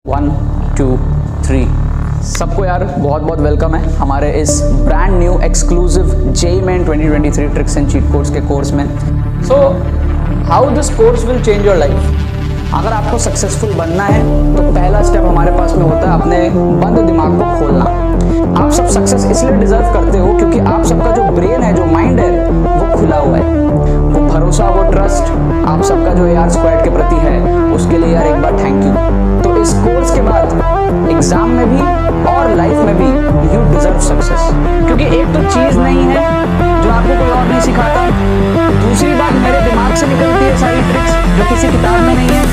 1 2 3 सबको यार बहुत बहुत वेलकम है हमारे इस brand new exclusive JEE main 2023 tricks and cheat codes के कोर्स में। So how this course will change your life. अगर आपको सक्सेसफुल बनना है तो पहला स्टेप हमारे पास में होता है अपने बंद दिमाग को खोलना। आप सब सक्सेस इसलिए डिजर्व करते हो क्योंकि आप सबका जो ब्रेन है, जो माइंड है, वो खुला हुआ है। वो भरोसा, वो ट्रस्ट आप सबका जो AR स्क्वाड के प्रति है, उसके लिए यार एक बार थैंक यू। तो इस कोर्स के बाद एग्जाम में भी और लाइफ में भी यू डिजर्व सक्सेस, क्योंकि एक तो चीज नहीं है जो आपको कोई और नहीं सिखाता, दूसरी बात मेरे दिमाग से निकलती है सारी ट्रिक्स जो किसी किताब में नहीं है,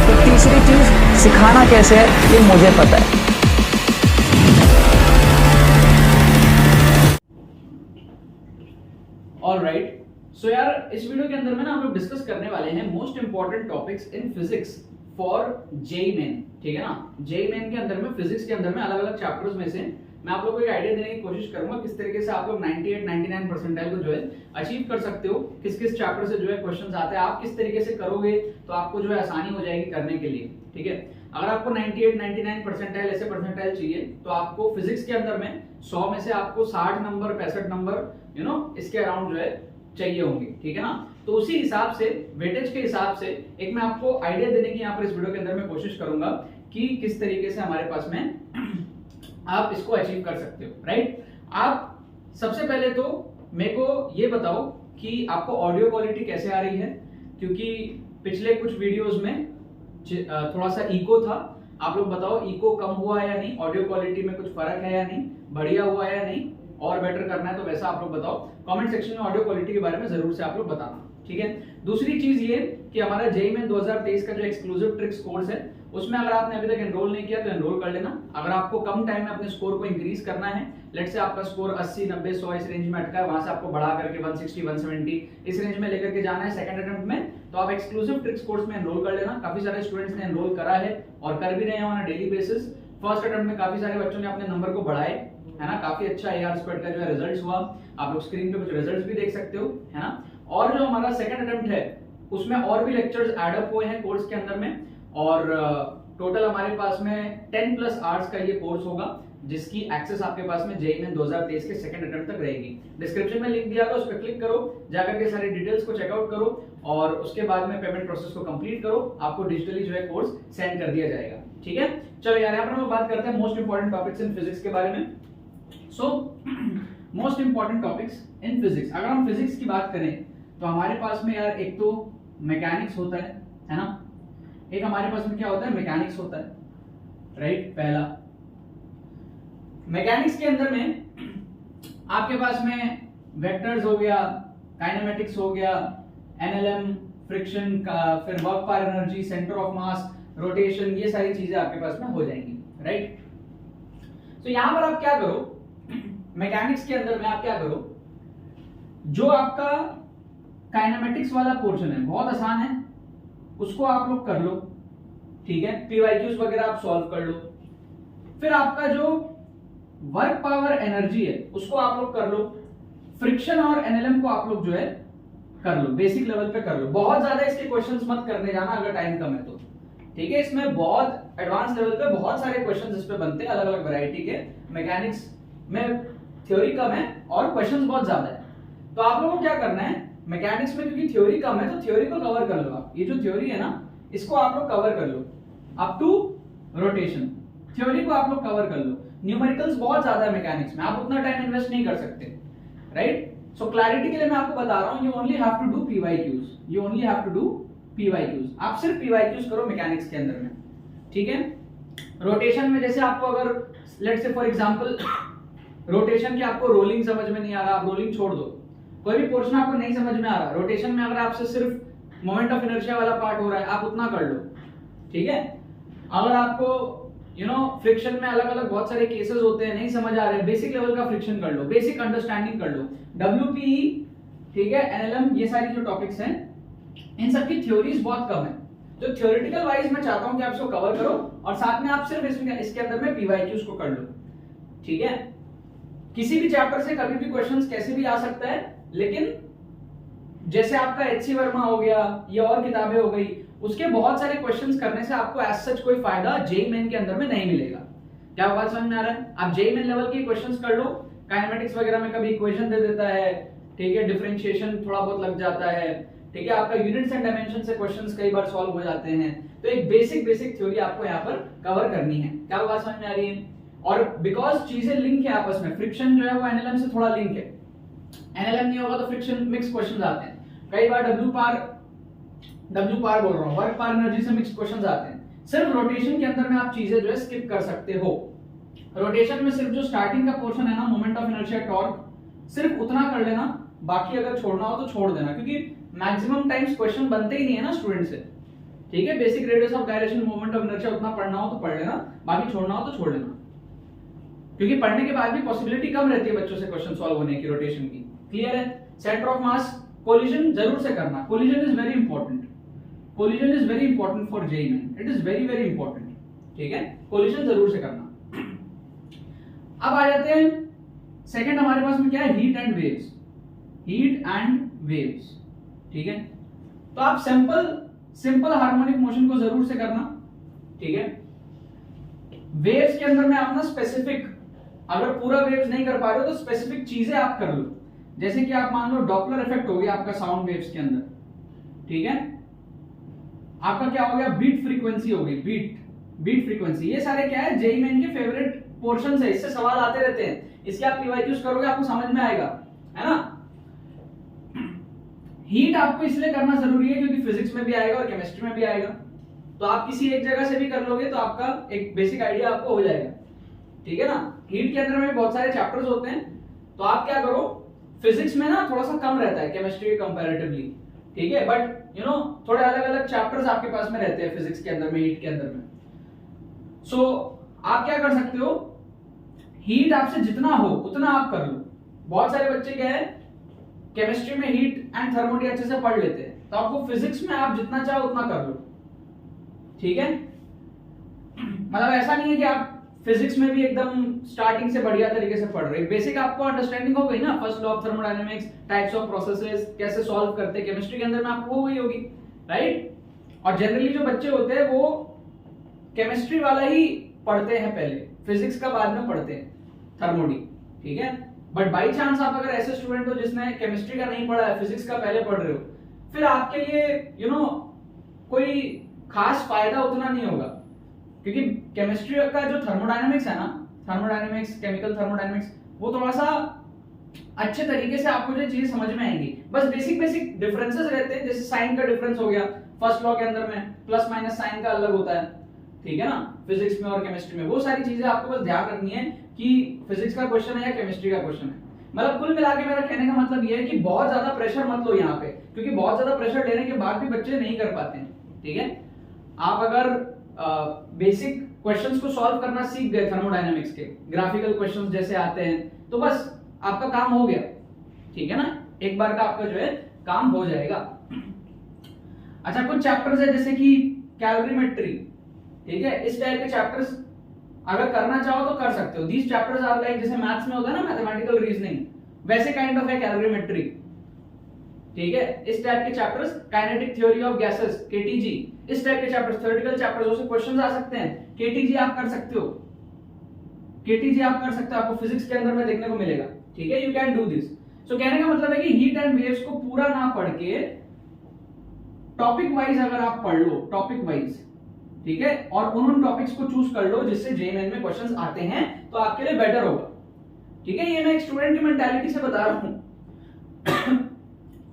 तो तीसरी चीज सिखाना कैसे है ये मुझे पता है। ऑलराइट, सो यार इस वीडियो के अंदर में ना हम लोग डिस्कस करने वाले हैं most important topics in physics for JEE main. ठीक है ना, जेईई मेन के अंदर में फिजिक्स के अंदर में अलग अलग चैप्टर्स में से मैं आप लोगों को एक आइडिया देने की कोशिश करूंगा किस तरीके से आप लोग 98-99 परसेंटाइल को जो है अचीव कर सकते हो, किस किस चैप्टर से जो है क्वेश्चंस आते हैं, आप किस तरीके से करोगे तो आपको जो है आसानी हो जाएगी करने के लिए। ठीक है, अगर आपको 98-99 परसेंटाइल ऐसे परसेंटाइल चाहिए तो आपको फिजिक्स के अंदर में 100 में से आपको 60 नंबर 65 नंबर इसके अराउंड जो है चाहिए होंगे। ठीक है ना, तो उसी हिसाब से वेटेज के हिसाब से एक मैं आपको आइडिया देने की यहाँ पर इस वीडियो के अंदर में कोशिश करूंगा कि किस तरीके से हमारे पास में आप इसको अचीव कर सकते हो। राइट, आप सबसे पहले तो मेरे को ये बताओ कि आपको ऑडियो क्वालिटी कैसे आ रही है, क्योंकि पिछले कुछ वीडियोस में थोड़ा सा इको था। आप लोग बताओ इको कम हुआ है या नहीं, ऑडियो क्वालिटी में कुछ फर्क है या नहीं, बढ़िया हुआ है या नहीं, और बेटर करना है तो वैसा आप लोग बताओ कमेंट सेक्शन में। ऑडियो क्वालिटी के बारे में जरूर से आप लोग बताना। ठीक है, दूसरी चीज ये कि हमारा जेईई मेन 2023 का जो एक्सक्लूसिव ट्रिक्स कोर्स है उसमें अगर आपने अभी तक एनरोल नहीं किया तो एनरोल कर लेना। अगर आपको कम टाइम में अपने स्कोर को इंक्रीज करना है, लेट से आपका स्कोर 80 90 100 इस रेंज में अटका है, वहां से आपको बढ़ा करके 160 170 इस रेंज में लेकर के जाना है सेकंड अटेम्प्ट में, तो आप एक्सक्लूसिव ट्रिक्स कोर्स में एनरोल कर लेना। काफी सारे स्टूडेंट्स ने एनरोल करा है और कर भी रहे हैं on a daily basis. First attempt में काफी सारे बच्चों ने अपने नंबर को बढ़ाए, है ना, काफी अच्छा AR स्क्वाड का जो है रिजल्ट्स हुआ। आप लोग स्क्रीन पे कुछ रिजल्ट्स भी देख सकते हो, है ना। और जो हमारा सेकंड अटेम्प्ट है उसमें और भी लेक्चर्स ऐड अप हुए हैं कोर्स के अंदर में, और टोटल हमारे पास में 10+ आवर्स का ये कोर्स होगा जिसकी एक्सेस आपके पास में जेईई मेन 2023 के सेकंड अटेम्प्ट तक रहेगी। डिस्क्रिप्शन में लिंक दिया होगा, उस पर क्लिक करो, जाकर के सारी डिटेल्स को चेकआउट करो और उसके बाद में पेमेंट प्रोसेस को कंप्लीट करो, आपको डिजिटली जो है कोर्स सेंड कर दिया जाएगा। ठीक है, चलो यार यहाँ पर हम बात करते हैं most important topics in physics के बारे में। So most important topics in physics, अगर हम फिजिक्स की बात करें तो हमारे पास में यार एक तो मैकेनिक्स होता है ना, एक हमारे पास में क्या होता है, मैकेनिक्स होता है। राइट, पहला मैकेनिक्स के अंदर में आपके पास में वेक्टर्स हो गया, काइनेमेटिक्स हो गया, एनएलएम, फ्रिक्शन का, फिर वर्क पर energy, centre of mass, rotation, ये सारी चीजें आपके पास में हो जाएंगी। राइट, तो यहां पर आप क्या करो, मैकेनिक्स के अंदर में आप क्या करो, जो आपका काइनेमेटिक्स वाला पोर्शन है बहुत आसान है, उसको आप लोग कर लो। ठीक है, पीवाईक्यूज वगैरह आप सॉल्व कर लो। फिर आपका जो वर्क पावर एनर्जी है उसको आप लोग कर लो। फ्रिक्शन और एनएलएम को आप लोग जो है कर लो, बेसिक लेवल पे कर लो। बहुत ज्यादा इसके क्वेश्चंस मत करने जाना अगर टाइम कम है तो। ठीक है, इसमें बहुत एडवांस लेवल पे बहुत सारे क्वेश्चंस इस पे बनते हैं अलग अलग वैरायटी के। मैकेनिक्स में थ्योरी कम है और क्वेश्चंस बहुत ज्यादा है, तो आप लोगों को क्या करना है, मैकेनिक्स में क्योंकि थ्योरी कम है तो थ्योरी को कवर कर लो आप। ये जो थ्योरी है ना इसको आप लोग कवर कर लो अप टू रोटेशन, थ्योरी को आप लोग कवर कर लो। न्यूमेरिकल्स बहुत ज्यादा है मैकेनिक्स में, आप उतना टाइम इन्वेस्ट नहीं कर सकते। राइट, सो क्लैरिटी के लिए मैं आपको बता रहा हूं, you only have to do PYQs, you only have to do PYQs. आप सिर्फ पीवाईक्यूज करो मैकेनिक्स के अंदर में। ठीक है, रोटेशन में जैसे आपको अगर let's say for example rotation के आपको रोलिंग समझ में नहीं आ रहा, आप रोलिंग छोड़ दो। कोई भी पोर्शन आपको नहीं समझ में आ रहा, रोटेशन में अगर आपसे सिर्फ मोमेंट ऑफ इनर्शिया वाला पार्ट हो रहा है आप उतना कर लो। ठीक है, अगर आपको फ्रिक्शन में अलग अलग बहुत सारे केसेस होते हैं, नहीं समझ आ रहे, बेसिक लेवल का फ्रिक्शन कर लो, बेसिक अंडरस्टैंडिंग कर लो, WPE, ठीक है, एनएलएम, ये सारी जो टॉपिक्स हैं इन सब की थ्योरीज बहुत कम है, तो थ्योरेटिकल वाइज मैं चाहता हूं कि आप इसको कवर करो और साथ में आप सिर्फ इसके अंदर में पीवाईक्यूज को कर लो। ठीक है, किसी भी चैप्टर से कभी भी क्वेश्चंस कैसे भी आ सकता है, लेकिन जैसे आपका HC वर्मा हो गया, ये और किताबें हो गई, उसके बहुत सारे क्वेश्चंस करने से आपको एज सच कोई फायदा जेईई मेन के अंदर में नहीं मिलेगा। क्या बात समझ में आ रहा है? आप जेईई मेन लेवल के क्वेश्चंस कर लो, काइनेमेटिक्स वगैरह में कभी इक्वेशन दे देता है, ठीक है, डिफरेंशिएशन थोड़ा बहुत लग जाता है, ठीक है, आपका यूनिट्स एंड डायमेंशन से क्वेश्चंस कई बार सॉल्व हो जाते हैं। तो एक बेसिक थ्योरी आपको यहाँ पर कवर करनी है। क्या बात समझ में आ रही है? और बिकॉज चीजें लिंक है आपस में, फ्रिक्शन जो है वो एनएलएम से थोड़ा लिंक है, एनएलएम नहीं होगा तो फ्रिक्शन मिक्स क्वेश्चंस आते हैं। कई बार डब्ल्यू पार बोल रहा हूँ, वर्क पार एनर्जी से मिक्स क्वेश्चंस आते हैं। सिर्फ रोटेशन के अंदर में आप चीजें जो है स्किप कर सकते हो। रोटेशन में सिर्फ जो स्टार्टिंग का पोर्शन है ना, मोमेंट ऑफ इनर्शिया टॉर्क, सिर्फ उतना कर लेना, बाकी अगर छोड़ना हो तो छोड़ देना, क्योंकि मैक्सिमम टाइम्स क्वेश्चन बनते ही नहीं है ना स्टूडेंट से, ठीक है। Basic radius of gyration, moment of inertia उतना पढ़ना हो तो पढ़ लेना, बाकी छोड़ना हो तो छोड़ लेना, क्योंकि पढ़ने के बाद भी पॉसिबिलिटी कम रहती है बच्चों से क्वेश्चन सॉल्व होने की रोटेशन की। क्लियर है? सेंटर ऑफ मास कोलिजन जरूर से करना, collision is very important, collision is very important for JEE main, it is very very important, ठीक है, कोलिजन जरूर से करना। अब आ जाते हैं सेकंड, हमारे पास में क्या है, heat and waves, heat and waves, ठीक है। तो आप सिंपल हार्मोनिक मोशन को जरूर से करना, ठीक है। वेव्स के अंदर में आप ना स्पेसिफिक, अगर पूरा वेव्स नहीं कर पा रहे हो तो स्पेसिफिक चीजें आप कर लो, जैसे कि आप मान लो डॉपलर इफेक्ट हो गया आपका साउंड वेव्स के अंदर, ठीक है। आपका क्या हो गया, बीट फ्रीक्वेंसी हो गई, बीट फ्रीक्वेंसी, ये सारे क्या है जेईई मेन के फेवरेट पोर्शन है, इससे सवाल आते रहते हैं, इसके आप पीवाईक्यूज करोगे आपको समझ में आएगा, है ना। हीट आपको इसलिए करना जरूरी है क्योंकि फिजिक्स में भी आएगा और केमिस्ट्री में भी आएगा, तो आप किसी एक जगह से भी कर लोगे तो आपका एक बेसिक आइडिया आपको हो जाएगा, ठीक है ना। हीट के अंदर में बहुत सारे चैप्टर्स होते हैं, तो आप क्या करो, फिजिक्स में ना थोड़ा सा कम रहता है केमिस्ट्री के कंपैरेटिवली, ठीक है, बट यू नो थोड़े अलग अलग चैप्टर्स आपके पास में रहते हैं फिजिक्स के अंदर में, हीट के अंदर में। सो आप क्या कर सकते हो, हीट आपसे जितना हो उतना आप कर लो। बहुत सारे बच्चे क्या है, केमिस्ट्री में हीट एंड थर्मोडी अच्छे से पढ़ लेते हैं, तो आपको फिजिक्स में आप जितना चाहो उतना कर लो, ठीक है। मतलब ऐसा नहीं है कि आप फिजिक्स में भी एकदम स्टार्टिंग से बढ़िया तरीके से पढ़ रहे, बेसिक आपको अंडरस्टैंडिंग हो गई ना, first law of thermodynamics, types of processes, कैसे सॉल्व करते हैं, केमिस्ट्री के अंदर में आपको हो गई होगी, राइट। और जनरली जो बच्चे होते हैं वो केमिस्ट्री वाला ही पढ़ते हैं पहले, फिजिक्स का बाद में पढ़ते हैं, थर्मोडी, ठीक है। बट बाई चांस आप अगर ऐसे स्टूडेंट हो जिसने केमिस्ट्री का नहीं पढ़ा है, फिजिक्स का पहले पढ़ रहे हो, फिर आपके लिए यू नो कोई खास फायदा उतना नहीं होगा, क्योंकि केमिस्ट्री का जो थर्मोडायनेमिक्स है ना, थर्मोडायनेमिक्स, केमिकल थर्मोडायनेमिक्स, वो थोड़ा सा अच्छे तरीके से आपको जो चीजें समझ में आएंगी। बस बेसिक डिफरेंसेस रहते हैं, जैसे साइन का डिफरेंस हो गया फर्स्ट लॉ के अंदर में, प्लस माइनस साइन का अलग होता है, ठीक है ना, फिजिक्स में और केमिस्ट्री में। वो सारी चीजें आपको बस ध्यान रखनी है कि फिजिक्स का क्वेश्चन है या केमिस्ट्री का क्वेश्चन है। मतलब कुल मिला के मेरा कहने का मतलब ये है कि बहुत ज्यादा प्रेशर मत लो यहाँ पे, क्योंकि बहुत ज्यादा प्रेशर लेने के बाद भी बच्चे नहीं कर पाते हैं, ठीक है। आप अगर बेसिक क्वेश्चंस को सॉल्व करना सीख गए थर्मोडायनेमिक्स के, ग्राफिकल क्वेश्चंस जैसे आते हैं, तो बस आपका काम हो गया, ठीक है ना, एक बार का आपका जो है काम हो जाएगा। अच्छा, कुछ चैप्टर्स है जैसे कि कैलोरीमेट्री, ठीक है, इस टाइप के चैप्टर्स अगर करना चाहो तो कर सकते हो। दीज चैप्टर्स आर लाइक, जैसे मैथ्स में होता है ना मैथमेटिकल रीजनिंग, वैसे काइंड ऑफ है कैलोरीमेट्री, ठीक है। इस टाइप के chapters, kinetic theory of gases, KTG, इस टाइप के चैप्टर्स, थ्योरेटिकल चैप्टर्स, उससे क्वेश्चंस आ सकते हैं। केटीजी आप कर सकते हो, केटीजी आप कर सकते हो, आपको फिजिक्स के अंदर में देखने को मिलेगा, ठीक है, यू कैन डू दिस। सो कहने का मतलब है कि हीट एंड वेव्स को पूरा ना पढ़ के टॉपिक वाइज अगर आप पढ़ लो, टॉपिक वाइज, ठीक है, और उन टॉपिक्स को चूज कर लो जिससे जेईई मेन में क्वेश्चंस आते हैं, तो आपके लिए बेटर होगा, ठीक है। ये मैं एक स्टूडेंट की मेंटालिटी से बता रहा हूं।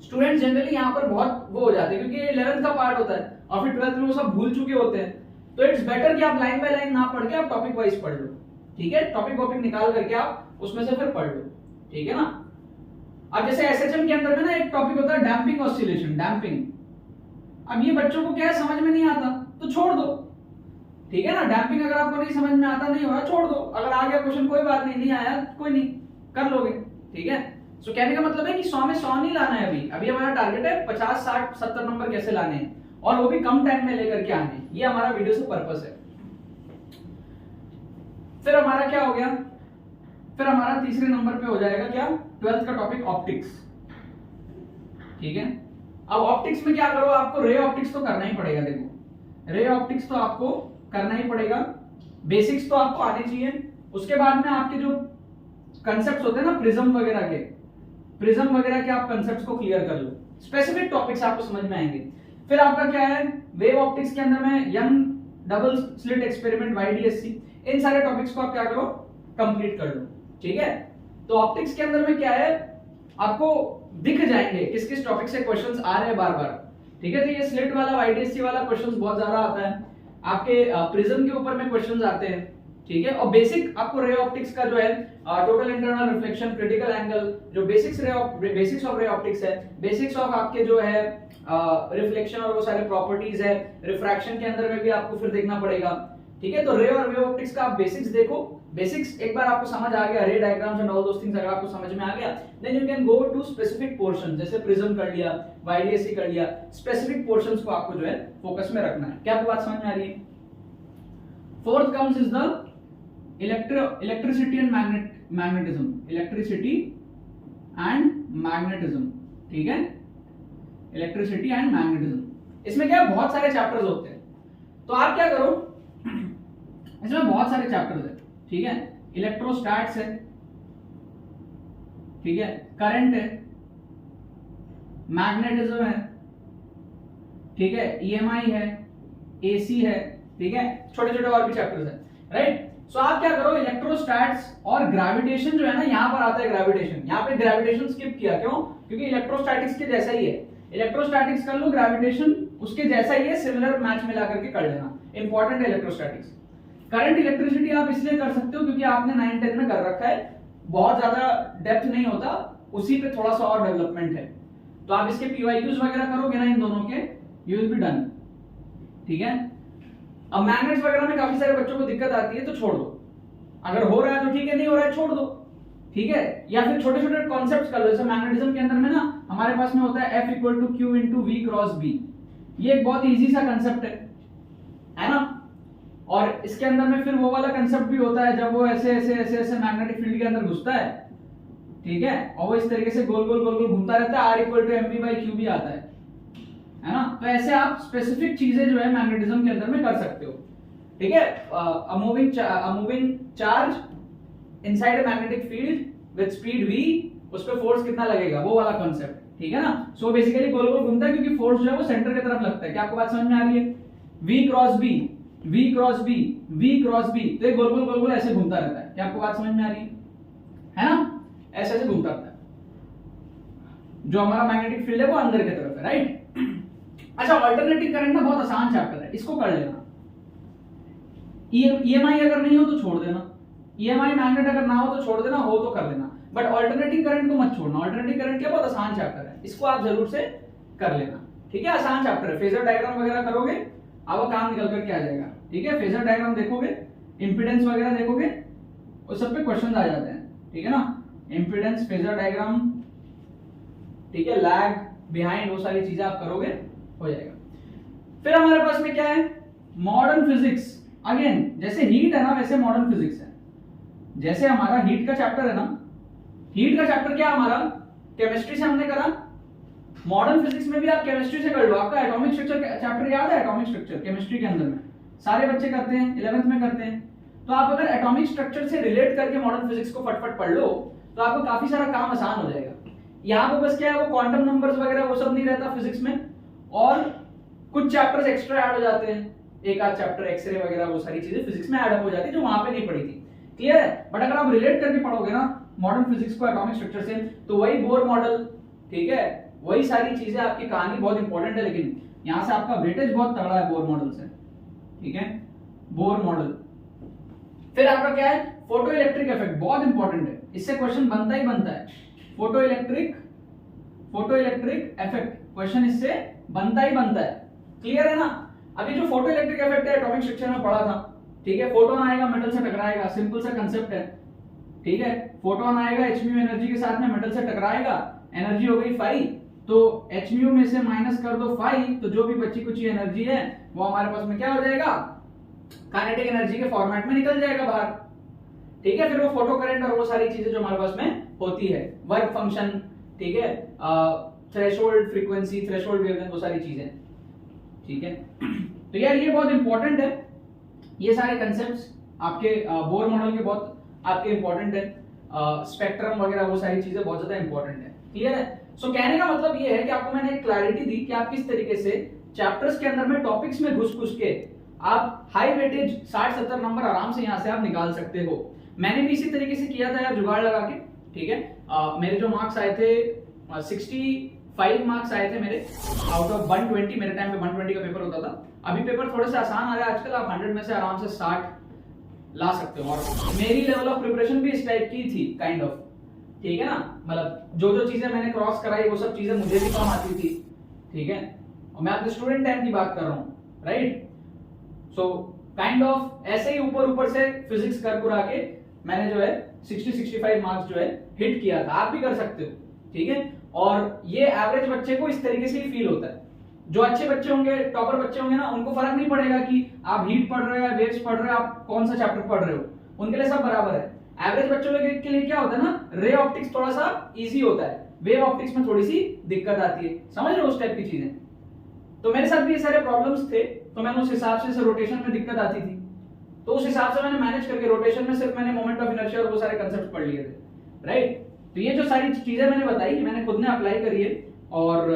स्टूडेंट जनरली यहाँ पर बहुत वो हो जाते हैं, क्योंकि 11th का पार्ट होता है और फिर 12th में वो सब भूल चुके होते हैं, तो इट्स बेटर कि आप लाइन बाय लाइन ना पढ़ के आप टॉपिक वाइज पढ़ लो, ठीक है। टॉपिक निकाल करके आप उसमें से फिर पढ़ लो, ठीक है ना। अब जैसे एसएचएम के अंदर में ना एक टॉपिक होता है डैम्पिंग ऑसिलेशन, डैम्पिंग। अब ये बच्चों को क्या है, समझ में नहीं आता तो छोड़ दो, ठीक है ना। डैम्पिंग अगर आपको नहीं समझ में आता, नहीं हो रहा, छोड़ दो। अगर आ गया क्वेश्चन कोई बात नहीं, नहीं आया कोई नहीं, कर लोगे, ठीक है। सो कहने का मतलब है कि 100 में 100 नहीं लाना है। अभी हमारा टारगेट है 50, 60, 70 नंबर कैसे लाने हैं, और वो भी कम टाइम में लेकर के आने हैं। ये हमारा वीडियो से पर्पस है। फिर हमारा क्या हो गया, फिर हमारा तीसरे नंबर पे हो जाएगा क्या, 12th का टॉपिक ऑप्टिक्स, ठीक है। अब ऑप्टिक्स में क्या करो, आपको रे ऑप्टिक्स तो करना ही पड़ेगा। देखो रे ऑप्टिक्स तो आपको करना ही पड़ेगा, बेसिक्स तो आपको आने चाहिए। उसके बाद में आपके जो कंसेप्ट्स होते हैं ना प्रिज्म वगैरह के आप कंसेप्ट्स को क्लियर कर लो, स्पेसिफिक टॉपिक्स आपको समझ में आएंगे। फिर आपका क्या है, वेव ऑप्टिक्स के अंदर में young double slit experiment YDSC, इन सारे टॉपिक्स को आप क्या करो, कंप्लीट कर लो, ठीक है। तो ऑप्टिक्स के अंदर में क्या है, आपको दिख जाएंगे किस किस टॉपिक से क्वेश्चंस आ रहे हैं बार बार, ठीक है। तो ये स्लिट वाला YDSC वाला क्वेश्चंस बहुत ज्यादा आता है, आपके प्रिज्म के ऊपर में क्वेश्चंस आते हैं, ठीक है। और बेसिक आपको रे ऑप्टिक्स का जो है total internal reflection, critical angle, जो बेसिक्स ऑफ रे ऑप्टिक्स है, बेसिक्स ऑफ आपके जो है रिफ्लेक्शन और वो सारे प्रॉपर्टीज है, रिफ्रैक्शन के अंदर में भी आपको फिर देखना पड़ेगा, ठीक है। तो रे और वेव ऑप्टिक्स का आप बेसिक्स देखो, बेसिक्स एक बार आपको समझ आ गया, ray diagrams and all those things अगर आपको समझ में आ गया, then you can go to specific portion, जैसे प्रिज्म कर लिया, YDSC कर लिया, स्पेसिफिक पोर्शंस को आपको जो है फोकस में रखना है। क्या आपको बात समझ में आ रही है? Fourth comes is the electricity and magnetism, electricity and magnetism, ठीक है, इलेक्ट्रिसिटी एंड मैग्नेटिज्म। इसमें क्या है, बहुत सारे चैप्टर्स होते हैं, तो आप क्या करो, इसमें बहुत सारे चैप्टर्स है, ठीक है। इलेक्ट्रोस्टैट्स है, ठीक है, करंट है, मैग्नेटिज्म है, ठीक है, EMI है, AC है, ठीक है, छोटे छोटे और भी चैप्टर्स है, राइट। सो आप क्या करो, इलेक्ट्रोस्टैट्स और ग्रेविटेशन जो है ना, यहां पर आता है ग्रेविटेशन, यहां पे ग्रेविटेशन स्किप किया, क्यों? क्योंकि इलेक्ट्रोस्टैटिक्स के जैसा ही है, इलेक्ट्रोस्टैटिक्स कर लो, ग्रेविटेशन उसके जैसा ही है, सिमिलर मैच मिला करके कर लेना, इंपॉर्टेंट है इलेक्ट्रोस्टैटिक्स। करंट इलेक्ट्रिसिटी आप इसलिए कर सकते हो क्योंकि आपने 9-10 में कर रखा है, बहुत ज्यादा डेप्थ नहीं होता, उसी पे थोड़ा सा और डेवलपमेंट है, तो आप इसके PYQs वगैरह करोगे ना इन दोनों के, यू विल बी डन, ठीक है। अब मैग्नेट्स वगैरह में काफी सारे बच्चों को दिक्कत आती है, तो छोड़ दो, अगर हो रहा है तो ठीक है, नहीं हो रहा है छोड़ दो, ठीक है। या फिर छोटे छोटे कॉन्सेप्ट्स कर लो, जैसे मैग्नेटिज्म के अंदर में ना हमारे पास में होता है F = Q × V × B, ये एक बहुत इजी सा कंसेप्ट है ना। और इसके अंदर में फिर वो वाला कंसेप्ट भी होता है जब वो ऐसे ऐसे ऐसे ऐसे मैग्नेटिक फील्ड के अंदर घुसता है, ठीक है, और वो इस तरीके से गोल गोल गोल गोल घूमता रहता है, R = mv/qb आता है ना। तो ऐसे आप स्पेसिफिक चीजें जो है मैग्नेटिज्म के अंदर में कर सकते हो, ठीक है। A moving charge inside a magnetic field with speed v, उस पे फोर्स कितना लगेगा, वो वाला कांसेप्ट, ठीक है ना। सो बेसिकली गोल गोल घूमता है क्योंकि फोर्स जो है वो सेंटर की तरफ लगता है। क्या आपको बात समझ में आ रही है? V × B, V × B, V × B, तो ये गोल गोल ऐसे घूमता रहता है। क्या आपको बात समझ में आ रही है ना? ऐसे ऐसे घूमता रहता है, जो हमारा मैग्नेटिक फील्ड है वो अंदर की तरफ है, राइट। अच्छा, अल्टरनेटिंग करंट ना बहुत आसान चैप्टर है, इसको कर लेना। EMI अगर नहीं हो तो छोड़ देना, EMI मैग्नेट अगर ना हो तो छोड़ देना, हो तो कर लेना, बट अल्टरनेटिंग करंट को मत छोड़ना। अल्टरनेटिंग करंट क्या बहुत आसान चैप्टर है, इसको आप जरूर से कर लेना, ठीक है। आसान चैप्टर है, फेजर डायग्राम वगैरह करोगे आपका काम निकल करके आ जाएगा, ठीक है। फेजर डायग्राम देखोगे, इंपीडेंस वगैरह देखोगे, उस सब पे क्वेश्चन आ जाते हैं, ठीक है ना। इंपीडेंस, फेजर डायग्राम, ठीक है, लैग, बिहाइंड, वो सारी चीजें आप करोगे, हो जाएगा। फिर हमारे पास में क्या है, मॉडर्न फिजिक्स। अगेन जैसे हीट है ना वैसे मॉडर्न फिजिक्स है। जैसे हमारा हीट का चैप्टर है ना, हीट का चैप्टर क्या हमारा केमिस्ट्री से हमने करा, मॉडर्न फिजिक्स में भी आप केमिस्ट्री से कर लो। आपका एटॉमिक स्ट्रक्चर चैप्टर याद है? एटॉमिक स्ट्रक्चर केमिस्ट्री के अंदर में सारे बच्चे करते हैं, 11th में करते हैं। तो आप अगर एटॉमिक स्ट्रक्चर से रिलेट करके मॉडर्न फिजिक्स को फटफट पढ़ लो तो आपको काफी सारा काम आसान हो जाएगा। यहाँ पे बस क्या है, वो क्वांटम नंबर्स वगैरह वो सब नहीं रहता फिजिक्स में, और कुछ चैप्टर्स एक्स्ट्रा ऐड हो जाते हैं, एक आध चैप्टर एक्सरे वगैरह वो सारी चीजें फिजिक्स में ऐड हो जाती है जो वहां पे नहीं पढ़ी थी, क्लियर है। बट अगर आप रिलेट करके पढ़ोगे ना मॉडर्न फिजिक्स को एटॉमिक स्ट्रक्चर से, तो वही बोर मॉडल, ठीक है, वही सारी चीजें, आपकी कहानी बहुत इंपॉर्टेंट है, लेकिन यहां से आपका वेटेज बहुत तगड़ा है बोर मॉडल से, ठीक है, बोर मॉडल। फिर आपका क्या है, फोटो इलेक्ट्रिक इफेक्ट, बहुत इंपॉर्टेंट है, इससे क्वेश्चन बनता ही बनता है। फोटो इलेक्ट्रिक इफेक्ट क्वेश्चन इससे बनता ही बनता है, क्लियर है ना। अभी जो फोटो इलेक्ट्रिक इफेक्ट है एटॉमिक स्ट्रक्चर में पढ़ा था, ठीक है। फोटोन आएगा मेटल से टकराएगा, सिंपल सा कंसेप्ट है, ठीक है। फोटोन आएगा hν एनर्जी के साथ में मेटल से टकराएगा, एनर्जी हो गई फाई, तो hν में से माइनस कर दो फाई, तो जो भी बची कुछ एनर्जी है वो हमारे पास में क्या हो जाएगा, काइनेटिक एनर्जी के फॉर्मेट में निकल जाएगा बाहर, ठीक है। फिर वो फोटो करंट और वो सारी चीजें जो हमारे पास में होती है, वर्क फंक्शन, ठीक है, थ्रेशोल्ड फ्रीक्वेंसी, थ्रेशोल्ड वेवलेंथ, वो सारी चीजें, ठीक है। तो यार ये बहुत इंपॉर्टेंट है, ये सारे कंसेप्ट्स आपके बोर मॉडल के बहुत आपके इंपॉर्टेंट है, स्पेक्ट्रम वगैरह वो सारी चीजें बहुत ज्यादा इंपॉर्टेंट है। क्लियर है? सो कहने का मतलब ये है कि आपको मैंने एक क्लैरिटी दी कि आप किस तरीके से चैप्टर्स के अंदर में टॉपिक्स में घुस के आप हाई वेटेज 60-70 नंबर आराम से यहां से आप निकाल सकते हो। मैंने भी इसी तरीके से किया था यार, जुगाड़ लगा के। ठीक है, मेरे जो मार्क्स आए थे 65 मार्क्स आए थे मेरे आउट ऑफ 120। मेरे टाइम पे 120 का पेपर होता था। अभी पेपर थोड़े से आसान आ रहा है आजकल, आप 100 में से आराम से 60 ला सकते हो। और मेरी लेवल ऑफ प्रिपरेशन भी इस टाइप की थी काइंड ऑफ। ठीक है ना, मतलब जो जो चीजें मैंने क्रॉस कराई वो सब चीजें मुझे भी कम आती थी। ठीक है, और मैं आपके स्टूडेंट टाइम की बात कर रहा हूँ, राइट? सो काइंड ऑफ ऐसे ही ऊपर से फिजिक्स कर पुरा के मैंने जो है 60-65 मार्क्स जो है हिट किया था। आप भी कर सकते हो। ठीक है, और ये एवरेज बच्चे को इस तरीके से ही फील होता है। जो अच्छे बच्चे होंगे, टॉपर बच्चे होंगे ना, उनको फर्क नहीं पड़ेगा कि आप हीट पढ़ रहे हो या वेव्स पढ़ रहे हो, आप कौन सा चैप्टर पढ़ रहे हो, उनके लिए सब बराबर है। एवरेज बच्चों के लिए क्या होता है ना, रे ऑप्टिक्स थोड़ा सा इजी होता है, वेव ऑप्टिक्स में थोड़ी सी दिक्कत आती है। समझ रहे हो उस टाइप की चीजें? तो मेरे साथ भी ये सारे प्रॉब्लम्स थे, तो मैंने उस हिसाब से रोटेशन में दिक्कत आती थी, तो उस हिसाब से मैंने मैनेज करके रोटेशन में सिर्फ मैंने मोमेंट ऑफ इनर्शिया और वो सारे कंसेप्ट पढ़ लिए थे, राइट? तो ये जो सारी चीजें मैंने बताई मैंने खुद ने अप्लाई करी है, और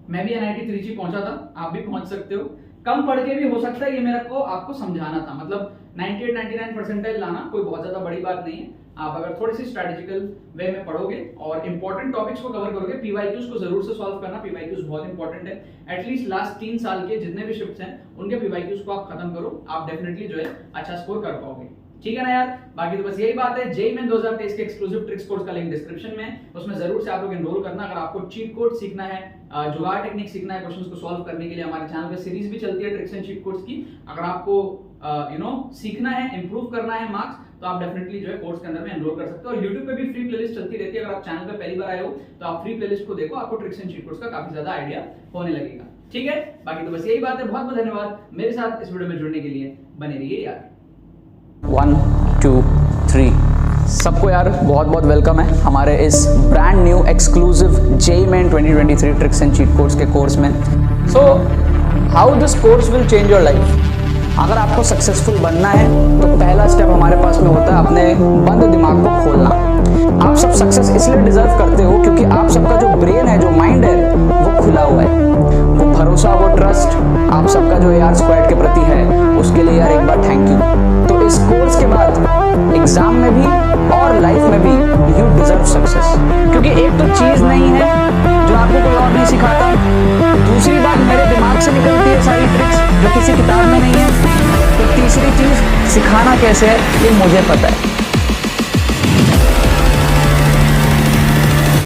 मैं भी NIT त्रिची पहुंचा था, आप भी पहुंच सकते हो। कम पढ़ के भी हो सकता है, ये मेरे को आपको समझाना था। मतलब 98-99 परसेंटाइल लाना कोई बहुत ज्यादा बड़ी बात नहीं है। आप अगर थोड़ी सी स्ट्रेटेजिकल वे में पढ़ोगे और इंपॉर्टेंट टॉपिक्स को कवर करोगे, PYQs को जरूर से सॉल्व करना। PYQs बहुत इंपॉर्टेंट है। एटलीस्ट लास्ट 3 साल के जितने भी शिफ्ट्स हैं उनके PYQs को आप खत्म करो, आप डेफिनेटली जो है अच्छा स्कोर कर पाओगे। ठीक है ना यार? बाकी तो बस यही बात है। JEE Main 2023 के एक्सक्लूसिव ट्रिक्स कोर्स का लिंक डिस्क्रिप्शन में है, उसमें जरूर से आप लोग एनरोल करना। अगर आपको चीट कोड सीखना है, जुगाड़ टेक्निक सीखना है, क्वेश्चंस को सॉल्व करने के लिए हमारे चैनल पे सीरीज भी चलती है ट्रिक्स एंड चीट कोड्स की। अगर आपको सीखना है, इंप्रूव करना है मार्क्स, तो आप डेफिनेटली जो है कोर्स के अंदर में एनरोल कर सकते हो। और YouTube पे भी फ्री प्लेलिस्ट चलती रहती है। अगर आप चैनल पे पहली बार आए हो तो आप फ्री प्लेलिस्ट को देखो, आपको ट्रिक्स एंड चीट कोड्स का काफी ज्यादा आइडिया होने लगेगा। ठीक है, बाकी तो बस यही बात है। बहुत बहुत धन्यवाद मेरे साथ इस वीडियो में जुड़ने के लिए। बने रहिए यार। 1 2 3 सबको यार बहुत बहुत वेलकम है हमारे इस brand new exclusive JEE Main 2023 tricks and cheat codes के कोर्स में। So how this course will change your life. अगर आपको सक्सेसफुल बनना है तो पहला स्टेप हमारे पास में होता है अपने बंद दिमाग को खोलना। आप सब सक्सेस इसलिए डिजर्व करते हो क्योंकि आप सबका जो ब्रेन है, जो माइंड है, वो खुला हुआ है। वो भरोसा, वो ट्रस्ट आप सबका जो AR स्क्वाड के प्रति है, उसके लिए यार एक बार थैंक यू। तो इस कोर्स के बाद एग्जाम में भी और लाइफ में भी यू डिजर्व सक्सेस, क्योंकि एक तो चीज नहीं है जो आपको कोई और नहीं सिखाता, दूसरी बात मेरे दिमाग से निकलती है सारी ट्रिक्स जो किसी किताब में नहीं है, तो तीसरी चीज सिखाना कैसे है ये मुझे पता है।